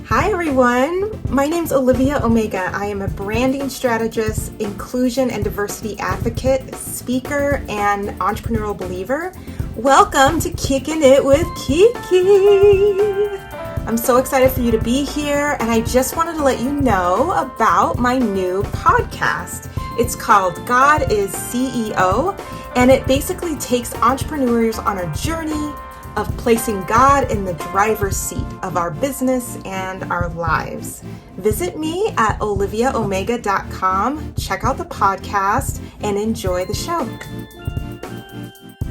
Hi everyone, my name's Olivia Omega. I am a branding strategist, inclusion and diversity advocate, speaker, and entrepreneurial believer. Welcome to Kickin' It with KeeKee. I'm so excited for you to be here, and I just wanted to let you know about my new podcast. It's called God is CEO, and it basically takes entrepreneurs on a journey of placing God in the driver's seat of our business and our lives. Visit me at oliviaomega.com, check out the podcast, and enjoy the show.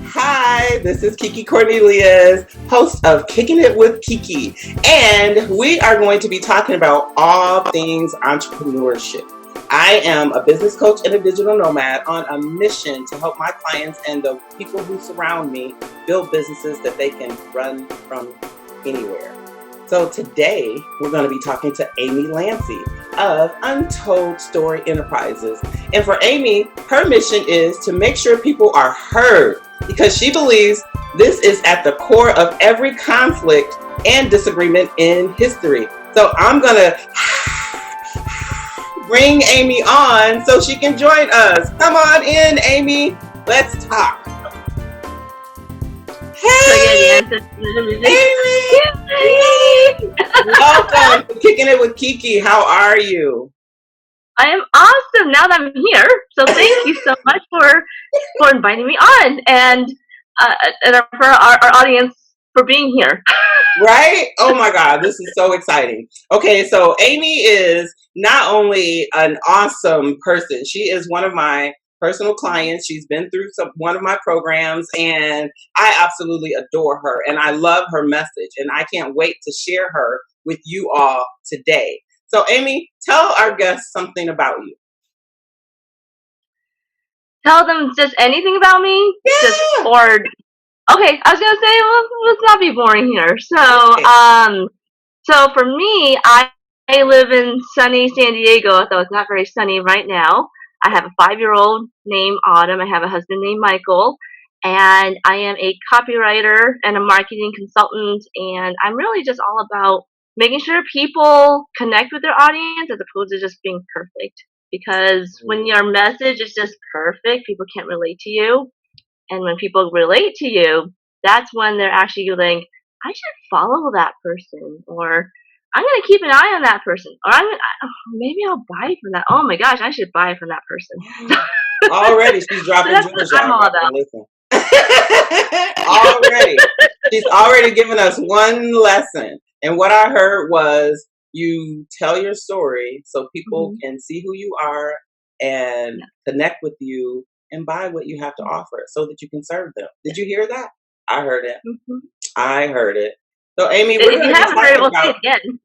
Hi, this is KeeKee Cornelious, host of Kickin' It with KeeKee, and we are going to be talking about all things entrepreneurship. I am a business coach and a digital nomad on a mission to help my clients and the people who surround me build businesses that they can run from anywhere. So today, we're going to be talking to Amy Lanci of Untold Story Enterprises. And for Amy, her mission is to make sure people are heard because she believes this is at the core of every conflict and disagreement in history. So I'm going to bring Amy on so she can join us. Come on in, Amy. Let's talk. Hey, Amy. Welcome to Kickin' It with KeeKee. How are you? I am awesome now that I'm here. So thank you so much for inviting me on and for our audience for being here. Right? Oh my God, this is so exciting. Okay, so Amy is not only an awesome person, she is one of my personal clients. She's been through one of my programs, and I absolutely adore her, and I love her message, and I can't wait to share her with you all today. So Amy, tell our guests something about you. Tell them just anything about me? Yeah. Okay, I was gonna say, well, let's not be boring here. So, so for me, I live in sunny San Diego, although it's not very sunny right now. I have a 5-year-old named Autumn. I have a husband named Michael, and I am a copywriter and a marketing consultant. And I'm really just all about making sure people connect with their audience as opposed to just being perfect. Because when your message is just perfect, people can't relate to you. And when people relate to you, that's when they're actually like, I should follow that person, or I'm going to keep an eye on that person, or maybe I'll buy from that. Oh my gosh, I should buy from that person. Already, she's dropping jewels. I'm all about. Already, she's already given us one lesson. And what I heard was you tell your story so people can see who you are and connect with you and buy what you have to offer so that you can serve them. Did you hear that? I heard it. I heard it. So Amy, if you haven't heard it, we'll say it again.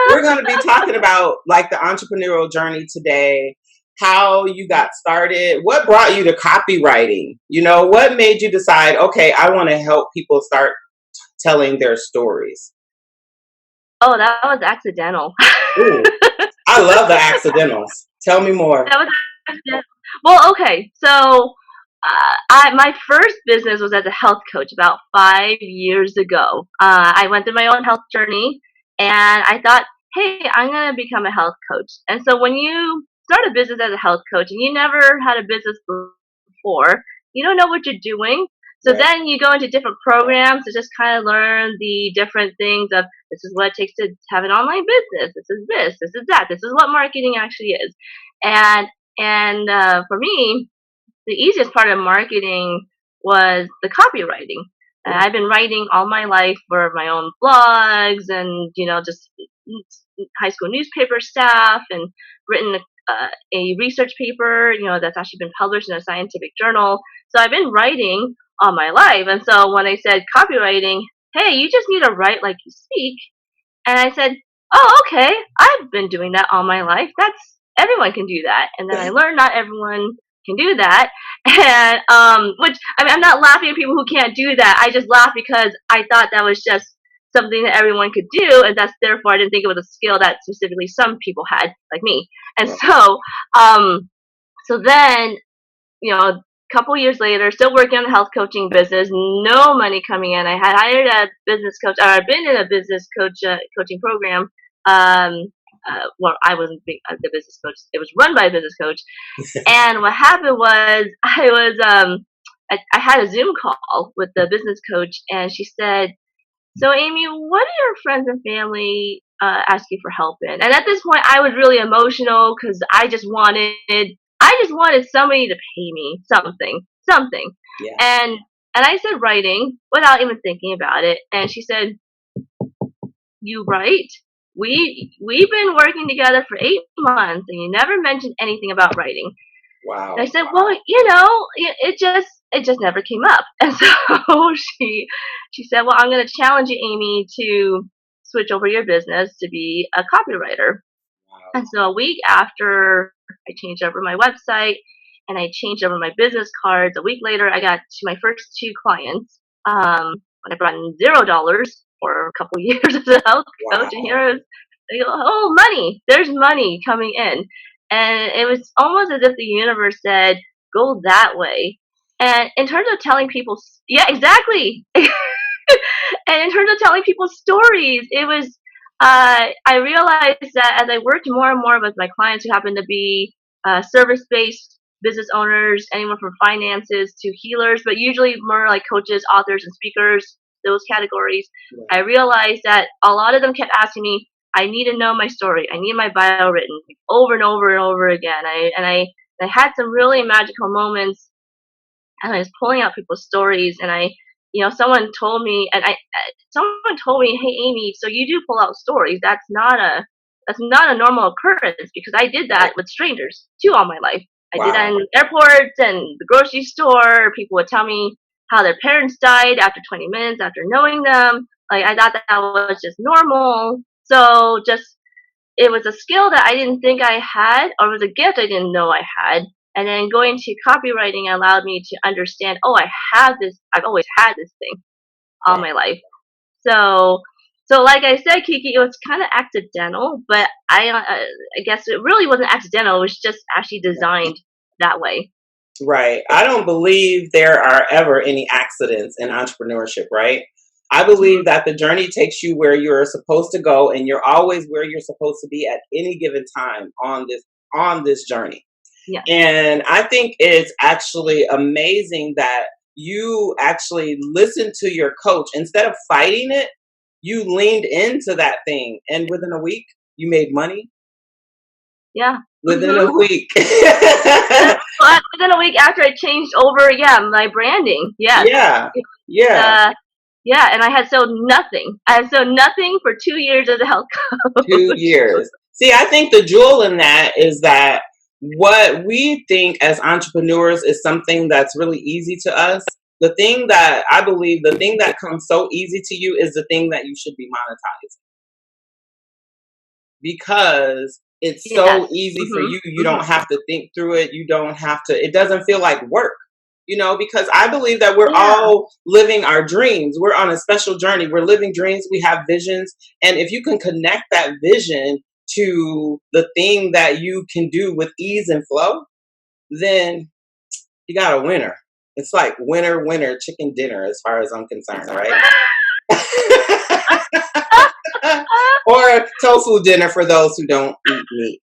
We're going to be talking about like the entrepreneurial journey today, how you got started, what brought you to copywriting, what made you decide, okay, I want to help people start telling their stories. Oh, that was accidental. Ooh, I love the accidentals. Tell me more. That was accidental. Well, okay, so my first business was as a health coach about 5 years ago. I went through my own health journey, and I thought, hey, I'm going to become a health coach. And so when you start a business as a health coach and you never had a business before, you don't know what you're doing. So then you go into different programs to just kind of learn the different things of this is what it takes to have an online business. This is that. This is what marketing actually is. And for me, the easiest part of marketing was the copywriting. I've been writing all my life for my own blogs and, just high school newspaper staff, and written a research paper, that's actually been published in a scientific journal. So I've been writing all my life. And so when I said copywriting, hey, you just need to write like you speak. And I said, oh, okay, I've been doing that all my life. Everyone can do that. And then I learned not everyone can do that. And which, I'm not laughing at people who can't do that. I just laugh because I thought that was just something that everyone could do, and therefore I didn't think it was a skill that specifically some people had, like me. And so then, couple years later, still working on the health coaching business, no money coming in. I had hired a business coach, or I've been in a business coach coaching program. Well, I wasn't the business coach; it was run by a business coach. And what happened was, I had a Zoom call with the business coach, and she said, "So, Amy, what do your friends and family ask you for help in?" And at this point, I was really emotional because I just wanted somebody to pay me something. Yeah. And I said writing without even thinking about it. And she said, "You write? We've been working together for 8 months, and you never mentioned anything about writing." Wow. And I said, "Well, it just never came up." And so she said, "Well, I'm going to challenge you, Amy, to switch over your business to be a copywriter." Wow. And so a week after I changed over my website and I changed over my business cards, a week later I got to my first 2 clients. When I brought in $0 for a couple years as a health coach, and here is, oh, money! There's money coming in, and it was almost as if the universe said, "Go that way." And in terms of telling people, yeah, exactly. And in terms of telling people stories, it was, I realized that as I worked more and more with my clients who happen to be service-based business owners, anyone from finances to healers, but usually more like coaches, authors, and speakers, those categories, I realized that a lot of them kept asking me, "I need to know my story. I need my bio written," over and over and over again. I had some really magical moments, and I was pulling out people's stories, and someone told me, "Hey, Amy, so you do pull out stories. That's not a normal occurrence, because I did that with strangers too all my life. I did that in airports and the grocery store. People would tell me how their parents died after 20 minutes after knowing them. Like, I thought that was just normal. So it was a skill that I didn't think I had, or it was a gift I didn't know I had. And then going to copywriting allowed me to understand, oh, I've always had this thing all my life. So like I said, KeeKee, it was kind of accidental, but I guess it really wasn't accidental. It was just actually designed that way. Right. I don't believe there are ever any accidents in entrepreneurship, right? I believe that the journey takes you where you're supposed to go, and you're always where you're supposed to be at any given time on this journey. Yeah. And I think it's actually amazing that you actually listened to your coach. Instead of fighting it, you leaned into that thing, and within a week you made money. Yeah. Within a week. Within a week after I changed over, my branding. Yes. Yeah. Yeah, and I had sold nothing. I had sold nothing for 2 years as a health coach. 2 years. See, I think the jewel in that is that what we think as entrepreneurs is something that's really easy to us. The thing that I believe, the thing that comes so easy to you is the thing that you should be monetizing. Because it's so easy for you. You don't have to think through it. You don't have to, it doesn't feel like work. Because I believe that we're all living our dreams. We're on a special journey. We're living dreams. We have visions. And if you can connect that vision to the thing that you can do with ease and flow, then you got a winner. It's like winner, winner, chicken dinner as far as I'm concerned, right? Or tofu dinner for those who don't eat meat.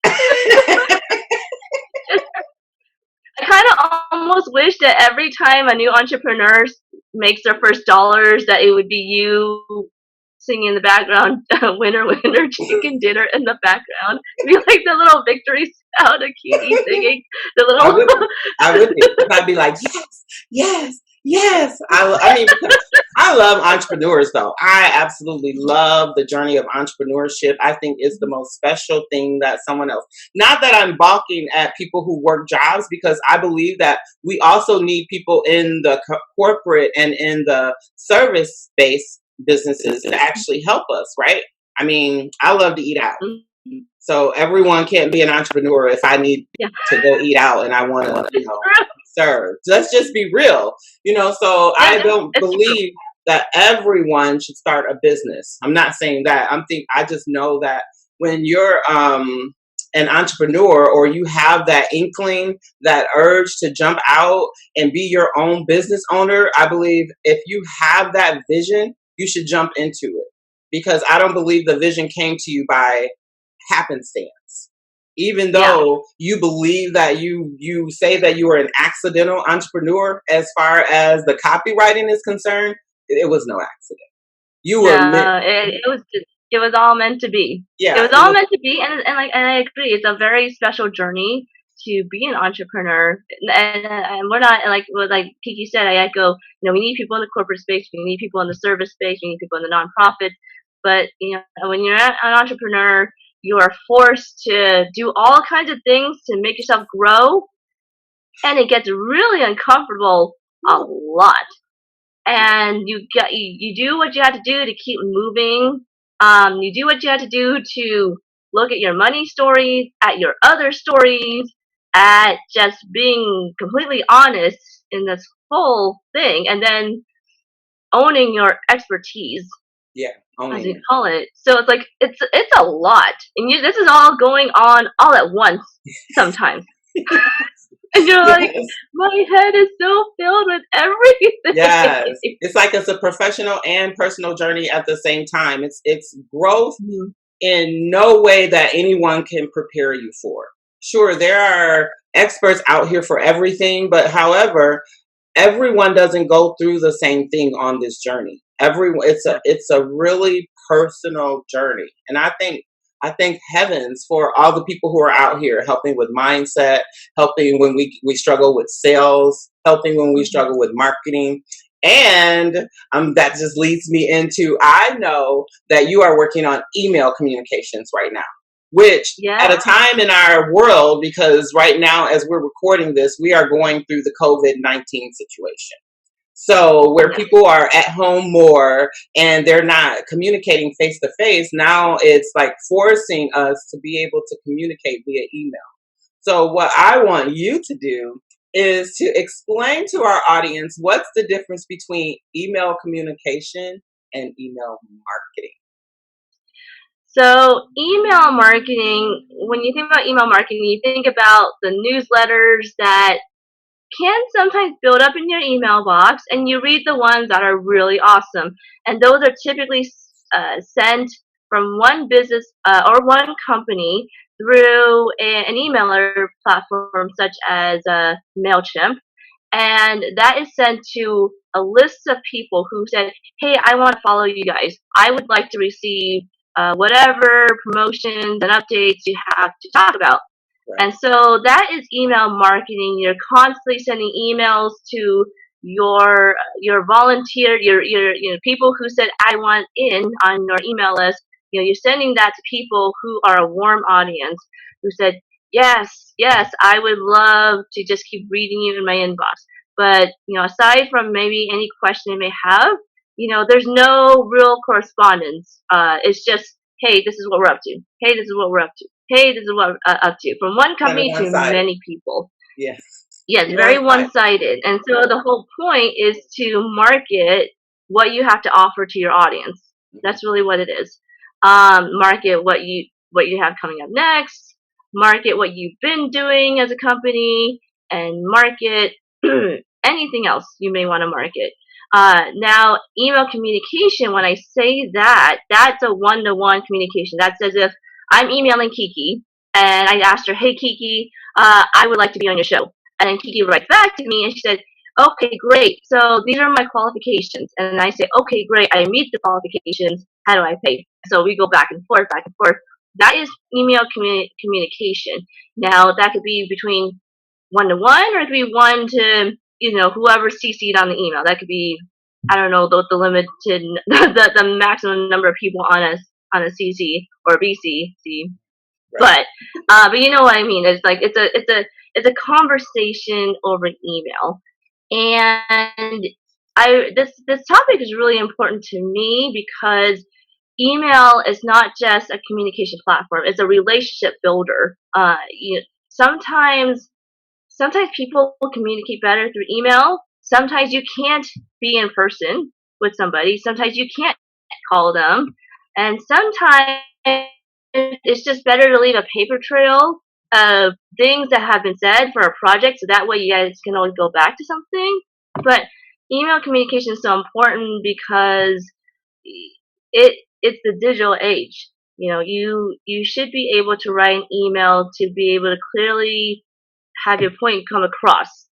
I kind of almost wish that every time a new entrepreneur makes their first dollars, that it would be you singing in the background, "Winner, winner, chicken dinner" in the background. It'd be like the little victory sound of KeeKee singing. The little. I would be. I'd be like, yes. I love entrepreneurs, though. I absolutely love the journey of entrepreneurship. I think it's the most special thing that someone else. Not that I'm balking at people who work jobs, because I believe that we also need people in the corporate and in the service-based businesses to actually help us, right? I mean, I love to eat out. So everyone can't be an entrepreneur if I need to go eat out and I want to, serve. Let's just be real, so I don't believe that everyone should start a business. I'm not saying that. I just know that when you're an entrepreneur, or you have that inkling, that urge to jump out and be your own business owner, I believe if you have that vision, you should jump into it, because I don't believe the vision came to you by happenstance. Even though you believe that you say that you are an accidental entrepreneur, as far as the copywriting is concerned, it was no accident. You were meant. No, it was all meant to be. It Yeah, was it all was. meant to be, and I agree. It's a very special journey to be an entrepreneur, and we're not like Kiki said. I echo. We need people in the corporate space. We need people in the service space. We need people in the nonprofit. But when you're an entrepreneur, you are forced to do all kinds of things to make yourself grow, and it gets really uncomfortable a lot. And you do what you have to do to keep moving. You do what you have to do to look at your money stories, at your other stories, at just being completely honest in this whole thing, and then owning your expertise, Yeah, as owning you it. call it. So it's like it's a lot, and this is all going on all at once sometimes. And you're like, Yes. my head is so filled with everything. Yes. It's like it's a professional and personal journey at the same time. It's growth Mhm. in no way that anyone can prepare you for. Sure, there are experts out here for everything, but however, everyone doesn't go through the same thing on this journey. Everyone, it's a really personal journey, and I thank heavens for all the people who are out here helping with mindset, helping when we struggle with sales, helping when we struggle with marketing. And that just leads me into, I know that you are working on email communications right now, which Yeah. at a time in our world, because right now, as we're recording this, we are going through the COVID-19 situation. So where people are at home more and they're not communicating face to face, now it's like forcing us to be able to communicate via email. So what I want you to do is to explain to our audience what's the difference between email communication and email marketing. So email marketing, when you think about email marketing, you think about the newsletters that can sometimes build up in your email box, and you read the ones that are really awesome. And those are typically sent from one business or one company through an emailer platform such as MailChimp. And that is sent to a list of people who said, hey, I want to follow you guys. I would like to receive whatever promotions and updates you have to talk about. Right. And so that is email marketing. You're constantly sending emails to your volunteer, your people who said I want in on your email list. You're sending that to people who are a warm audience who said yes, yes, I would love to just keep reading you in my inbox. But aside from maybe any question they may have, there's no real correspondence. It's just, hey, this is what we're up to. Hey, this is what we're up to. Hey, this is what we're up to. From one Kind of company to one-sided. many people. Yes. Yes, very one-sided. And so the whole point is to market what you have to offer to your audience. That's really what it is. Market what you have coming up next. Market what you've been doing as a company, and market anything else you may want to market. Now, email communication, when I say that, that's a one-to-one communication. That's as if I'm emailing Kiki, and I asked her, hey, Kiki, I would like to be on your show. And then Kiki writes back to me, and she said, okay, great. So these are my qualifications. And I say, okay, great. I meet the qualifications. How do I pay? So we go back and forth, back and forth. That is email communication. Now, that could be between one-to-one, or it could be one to whoever CC'd on the email. That could be, I don't know, the limited the maximum number of people on a CC or BCC. Right. But you know what I mean. It's like it's a conversation over email, and this topic is really important to me because email is not just a communication platform; it's a relationship builder. Sometimes people communicate better through email. Sometimes you can't be in person with somebody. Sometimes you can't call them, and sometimes it's just better to leave a paper trail of things that have been said for a project, so that way you guys can always go back to something. But email communication is so important because it's the digital age. You should be able to write an email to be able to clearly have your point come across.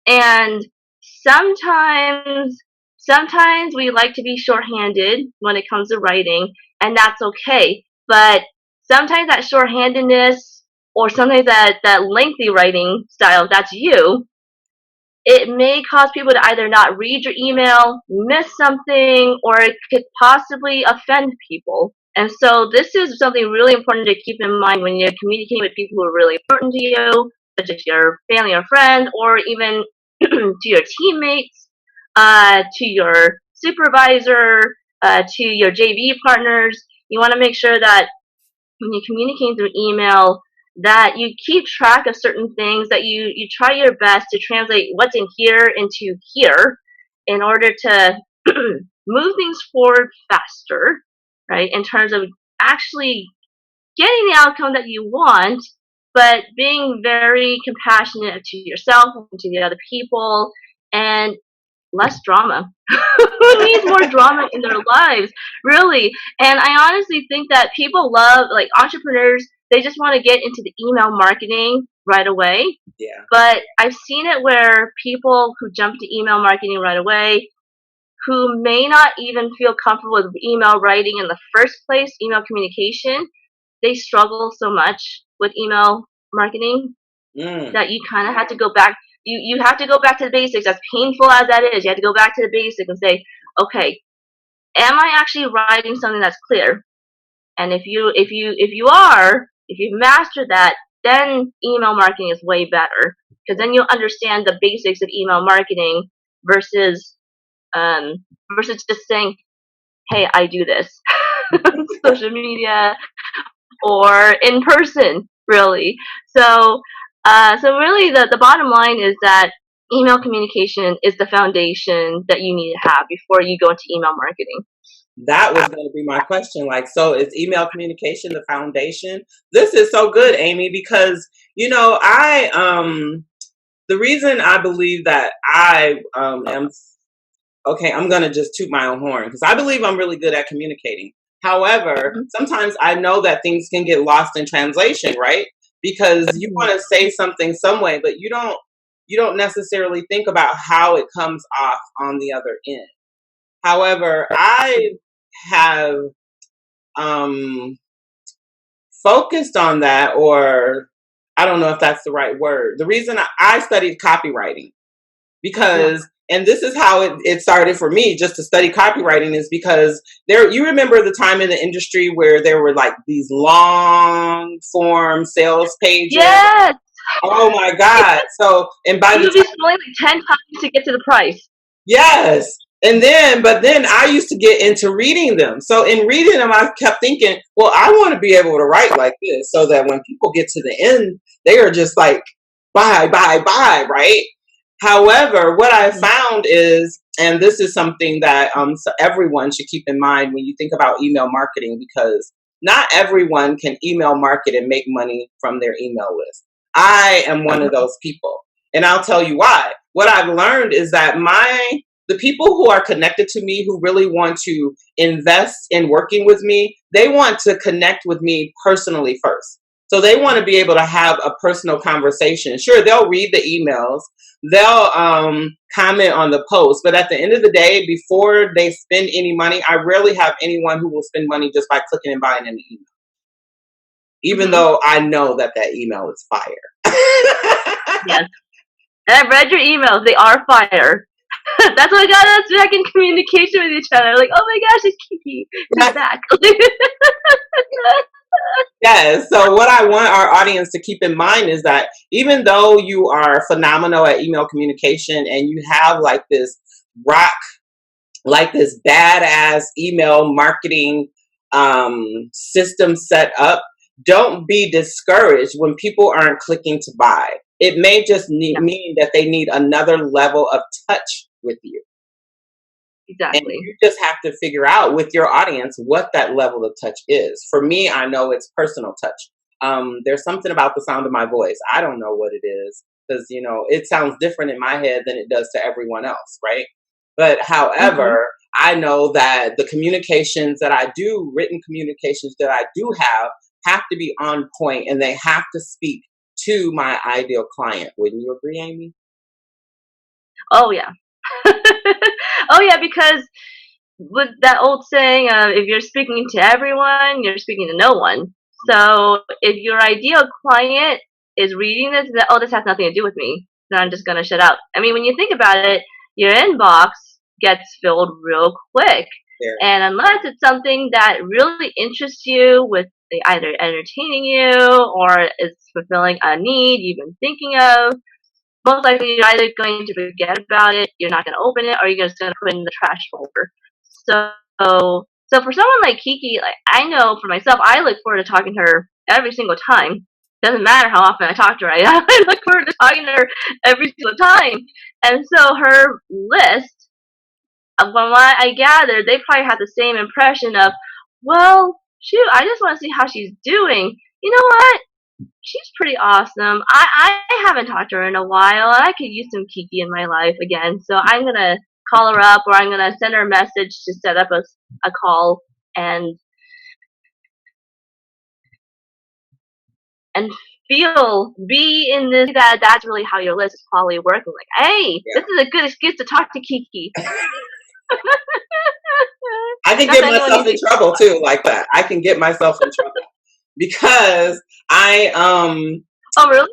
And sometimes sometimes we like to be shorthanded when it comes to writing, and that's okay. But sometimes that shorthandedness, or sometimes that lengthy writing style, that's you, it may cause people to either not read your email, miss something, or it could possibly offend people. And so this is something really important to keep in mind when you're communicating with people who are really important to you, such as your family or friends, or even to your teammates, to your supervisor, to your JV partners. You want to make sure that when you communicate through email, that you keep track of certain things, that you try your best to translate what's in here into here in order to move things forward faster, right? In terms of actually getting the outcome that you want, but being very compassionate to yourself and to the other people, and less drama. Who needs more drama in their lives, really? And I honestly think that people love, like entrepreneurs, they just want to get into the email marketing right away. Yeah. But I've seen it where people who jump to email marketing right away, who may not even feel comfortable with email writing in the first place, email communication, they struggle so much with email marketing that you kind of have to go back. You have to go back to the basics. As painful as that is, you have to go back to the basics and say, okay, am I actually writing something that's clear? And if you've mastered that, then email marketing is way better, because then you'll understand the basics of email marketing versus versus just saying, hey, I do this, social media or in person, really. So, so really, the bottom line is that email communication is the foundation that you need to have before you go into email marketing. That was going to be my question. Like, so is email communication the foundation? This is so good, Amy, because, the reason I believe that I am, okay, I'm going to just toot my own horn because I believe I'm really good at communicating. However, sometimes I know that things can get lost in translation, right? Because you want to say something some way, but you don't necessarily think about how it comes off on the other end. However, I have focused on that, or I don't know if that's the right word. The reason I studied copywriting, because, and this is how it started for me, just to study copywriting, is because you remember the time in the industry where there were like these long form sales pages? Yes. Oh my God. So, and by you'll be scrolling like 10 times to get to the price. Yes. But then I used to get into reading them. So in reading them, I kept thinking, well, I want to be able to write like this so that when people get to the end, they are just like, buy, buy, buy, right? However, what I found is, and this is something that so everyone should keep in mind when you think about email marketing, because not everyone can email market and make money from their email list. I am one of those people. And I'll tell you why. What I've learned is that the people who are connected to me, who really want to invest in working with me, they want to connect with me personally first. So they want to be able to have a personal conversation. Sure, they'll read the emails, they'll comment on the post, but at the end of the day, before they spend any money, I rarely have anyone who will spend money just by clicking and buying an email, even though I know that email is fire. Yes. And I've read your emails. They are fire. That's what got us back in communication with each other. Like, oh my gosh, it's KeeKee. She's back. Yes. So what I want our audience to keep in mind is that even though you are phenomenal at email communication and you have like this badass email marketing system set up, don't be discouraged when people aren't clicking to buy. It may just mean that they need another level of touch with you. And Exactly. you just have to figure out with your audience what that level of touch is. For me, I know it's personal touch. There's something about the sound of my voice. I don't know what it is because, it sounds different in my head than it does to everyone else, right? But however, I know that the communications that I do, written communications that I do have to be on point, and they have to speak to my ideal client. Wouldn't you agree, Amy? Oh yeah. Oh yeah, because with that old saying of if you're speaking to everyone, you're speaking to no one. So if your ideal client is reading this, that this has nothing to do with me, then I'm just gonna shut up. I mean, when you think about it, your inbox gets filled real quick, There. and unless it's something that really interests you, with either entertaining you or is fulfilling a need you've been thinking of, most likely you're either going to forget about it, you're not going to open it, or you're just going to put it in the trash folder. So for someone like KeeKee, like I know for myself, I look forward to talking to her every single time. Doesn't matter how often I talk to her, I look forward to talking to her every single time. And so her list, from what I gather, they probably have the same impression of, well, shoot, I just want to see how she's doing. You know what? She's pretty awesome. I haven't talked to her in a while, and I could use some KeeKee in my life again. So I'm gonna call her up, or I'm gonna send her a message to set up a call and be in this. That's really how your list is probably working. Like, hey, Yeah. this is a good excuse to talk to KeeKee. I can get myself in trouble too, like that. I can get myself in trouble because Oh, really?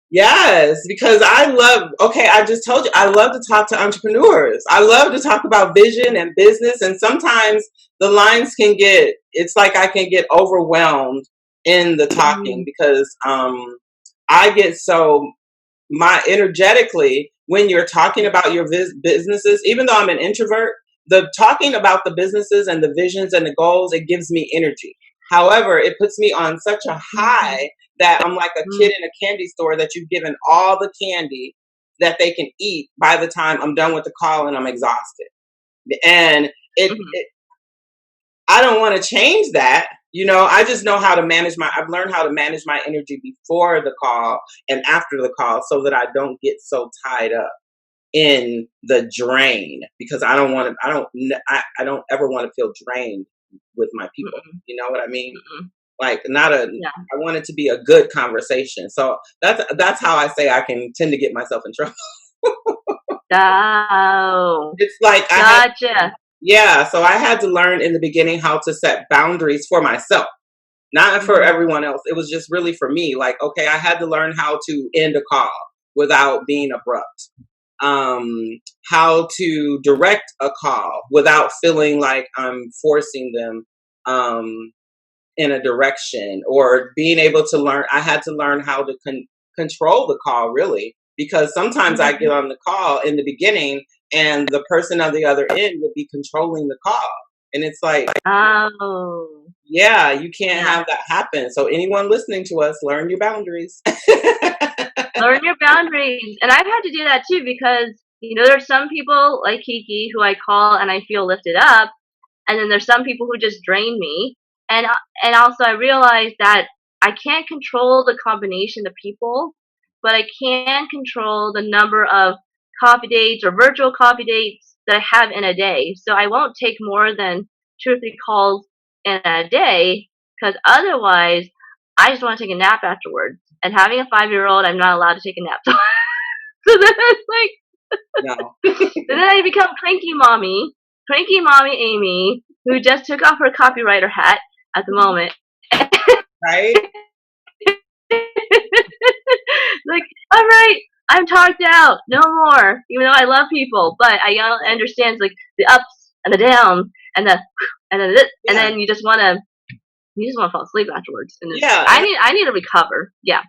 Yes, because I just told you, I love to talk to entrepreneurs. I love to talk about vision and business. And sometimes the lines it's like I can get overwhelmed in the talking because I get energetically, when you're talking about your businesses, even though I'm an introvert, the talking about the businesses and the visions and the goals, it gives me energy. However, it puts me on such a high that I'm like a kid in a candy store that you've given all the candy that they can eat by the time I'm done with the call and I'm exhausted. And I don't want to change that. I just know how to I've learned how to manage my energy before the call and after the call so that I don't get so tied up in the drain, because I don't ever want to feel drained with my people. You know what I mean? Like I want it to be a good conversation. So that's how I say I can tend to get myself in trouble. Oh. It's like Gotcha. So I had to learn in the beginning how to set boundaries for myself, not for everyone else. It was just really for me. Like, okay, I had to learn how to end a call without being abrupt. How to direct a call without feeling like I'm forcing them in a direction, or being able to learn. I had to learn how to control the call, really, because sometimes I get on the call in the beginning and the person on the other end would be controlling the call. And it's like, you can't have that happen. So anyone listening to us, learn your boundaries. Learn your boundaries. And I've had to do that too, because, there's some people like KeeKee who I call and I feel lifted up. And then there's some people who just drain me. And also I realized that I can't control the combination of people, but I can control the number of coffee dates or virtual coffee dates that I have in a day. So I won't take more than 2 or 3 calls in a day, because otherwise I just want to take a nap afterwards. And having a 5-year-old, I'm not allowed to take a nap. So then it's like, no. And then I become cranky mommy Amy, who just took off her copywriter hat at the moment. Right? Like, all right, I'm talked out, no more. Even though I love people, but I understand like the ups and the downs and and then you just want to fall asleep afterwards. And I need to recover. Yeah.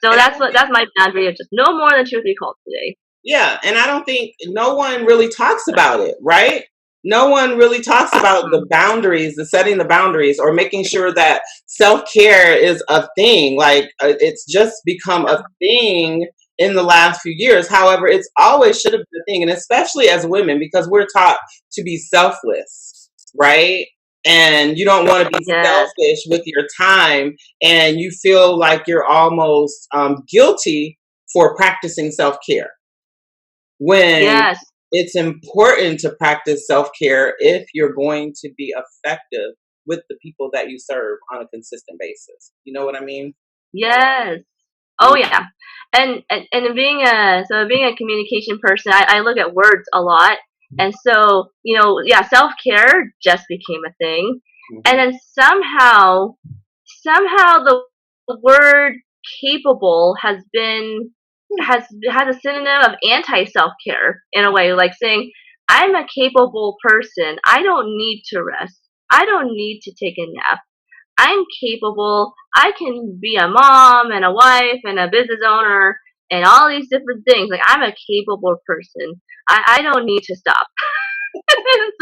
So that's my boundary of just no more than 2 or 3 calls today. Yeah, and I don't think no one really talks about it, right? No one really talks about the boundaries, the setting the boundaries, or making sure that self-care is a thing. Like it's just become a thing in the last few years. However, it's always should have been a thing, and especially as women, because we're taught to be selfless, right? And you don't want to be Yes. selfish with your time, and you feel like you're almost guilty for practicing self-care, when Yes. it's important to practice self-care if you're going to be effective with the people that you serve on a consistent basis. You know what I mean? Yes. Oh yeah. And being a communication person, I look at words a lot. And so, yeah, self-care just became a thing. And Mm-hmm. then somehow the word capable has a synonym of anti self-care in a way, like saying I'm a capable person. I don't need to rest. I don't need to take a nap. I'm capable. I can be a mom and a wife and a business owner and all these different things. Like, I'm a capable person. I don't need to stop.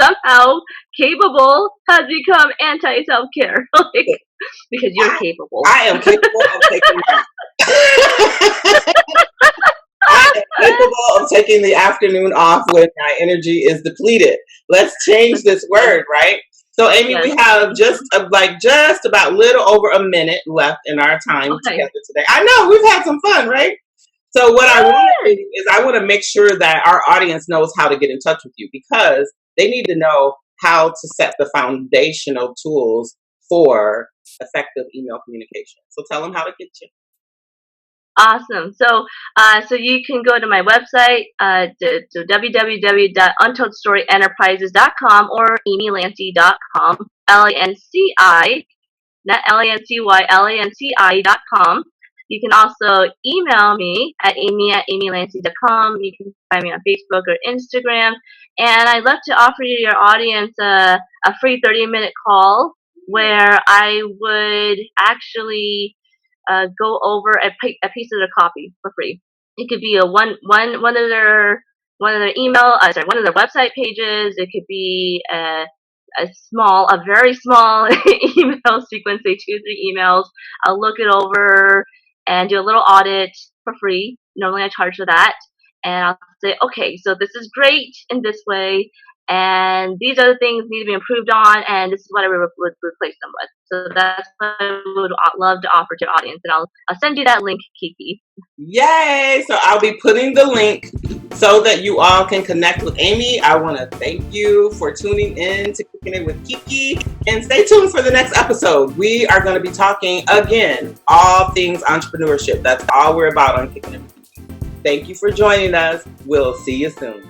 Somehow, capable has become anti self care. Like, because you're capable. I am capable of taking that. I am capable of taking the afternoon off when my energy is depleted. Let's change this word, right? So, Amy, Yes. we have just about little over a minute left in our time Okay. together today. I know we've had some fun, right? So, what I want to do is I want to make sure that our audience knows how to get in touch with you, because they need to know how to set the foundational tools for effective email communication. So, tell them how to get you. Awesome. So you can go to my website, to www.untoldstory.enterprises.com or amylanci.com, Lanci, not Lancy, Lanci.com. You can also email me at amy@amylanci.com. You can find me on Facebook or Instagram. And I'd love to offer you, your audience, a free 30-minute call where I would actually go over a piece of their copy for free. It could be one of their one of their website pages. It could be a very small email sequence, say 2 or 3 emails. I'll look it over and do a little audit for free. Normally I charge for that. And I'll say, okay, so this is great in this way, and these other things need to be improved on, and this is what I would replace them with. So that's what I would love to offer to your audience, and I'll send you that link, KeeKee. Yay! So I'll be putting the link so that you all can connect with Amy. I want to thank you for tuning in to Kickin' It with KeeKee, and stay tuned for the next episode. We are going to be talking again all things entrepreneurship. That's all we're about on Kickin' It with KeeKee. Thank you for joining us. We'll see you soon.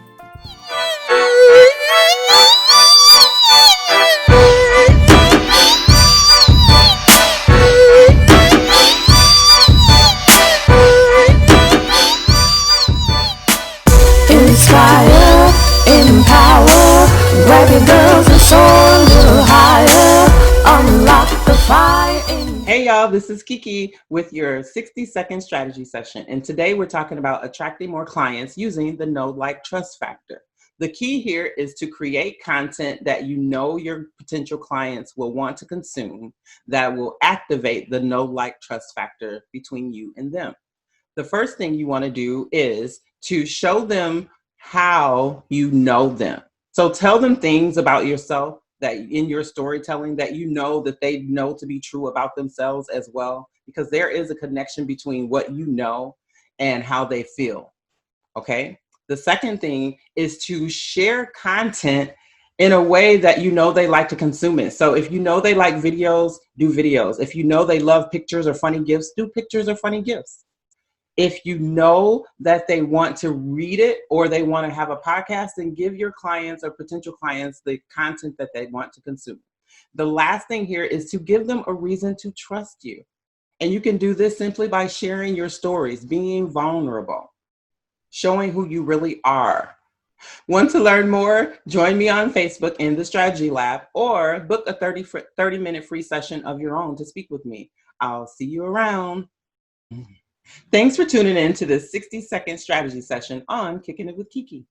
Inspire, empower, grab your girls and soar a little higher, unlock the fire in. Hey y'all, this is KeeKee with your 60-second strategy session. And today we're talking about attracting more clients using the know, like, trust factor. The key here is to create content that you know your potential clients will want to consume, that will activate the know, like, trust factor between you and them. The first thing you want to do is to show them how you know them. So tell them things about yourself that in your storytelling that you know that they know to be true about themselves as well, because there is a connection between what you know and how they feel. Okay. The second thing is to share content in a way that you know they like to consume it. So if you know they like videos, do videos. If you know they love pictures or funny gifts, do pictures or funny gifts. If you know that they want to read it or they want to have a podcast, then give your clients or potential clients the content that they want to consume. The last thing here is to give them a reason to trust you. And you can do this simply by sharing your stories, being vulnerable, showing who you really are. Want to learn more? Join me on Facebook in the Strategy Lab, or book a 30-minute free session of your own to speak with me. I'll see you around. Thanks for tuning in to this 60-second strategy session on Kickin' It with KeeKee.